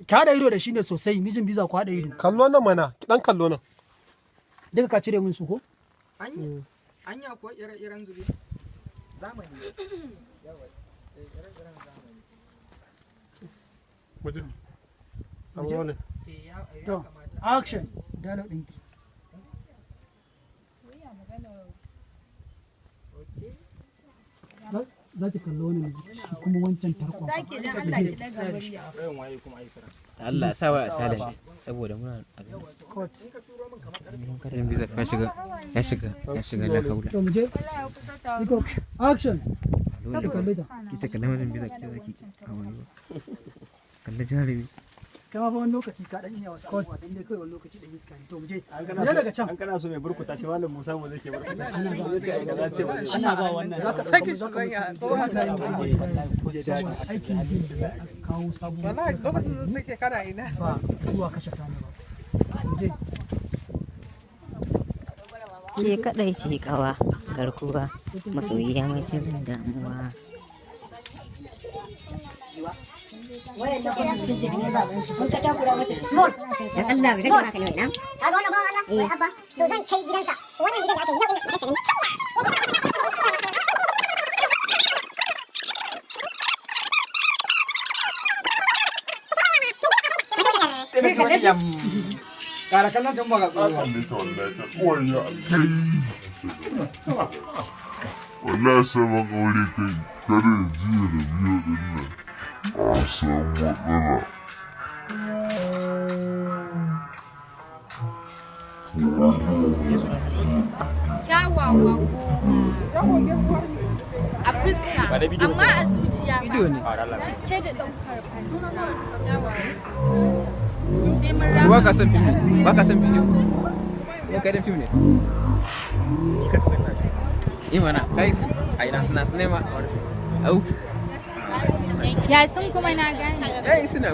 ka haɗa ido da shi ne sosai mijin biza ku haɗa ido. Kallo nan mana, dan kallo nan. Duka ka cire min su ko? Anya ko ire-iren zube. Zamani. Yawa. Ire-iren zamani. Mutum. Amma ne. To, action. Dialogue ɗinki. Za ki kallo wani shi kuma wancan tarkon. Sake dan Allah ki daga murya. Allah sa wa silent saboda muna karin biza ya shiga la haula. To mu je. Iko action. Dole Kalle ta. kita kalle wajen biza ki zaki hawaye. Kalle jarumi. Kama fa wani lokaci ka dan iya wasa amma dan dai kai wani lokaci da iska ne. To mu je. Je daga can. An kana so mai burkuta shi malam Musa mu zai ke burkuta. Ana ba wannan. Za ka sake shi zan ya. Aikin din da aka kawo sabo. Wallahi lokacin da suke kana ina. Ba zuwa kashe sani ba. Mu je. Ke kadai ce kawa garkuwa masoyiya mai cin damuwa. wayan na kuma sun je ne zaben shi kun ka takura mata small Dan Allah bai saka maka nauyi na. kaga wannan bawan Allah wai abba to zan kai gidansa wannan gidan da aka yi yau ina kasa Kara kallon tun baka tsoro. Wallahi saman aure kai kada jiya da biyu din nan a samu matsala. Kyawawa goma a fuska amma a zuciya ba cike da ɗaukar fansa. Sai mun rama. Ba ka san film ne? Ba ka san video? Ko kai da film ne? Mana kai a ina suna sinema a wani film. Au. Ya sun kuma na gane. Suna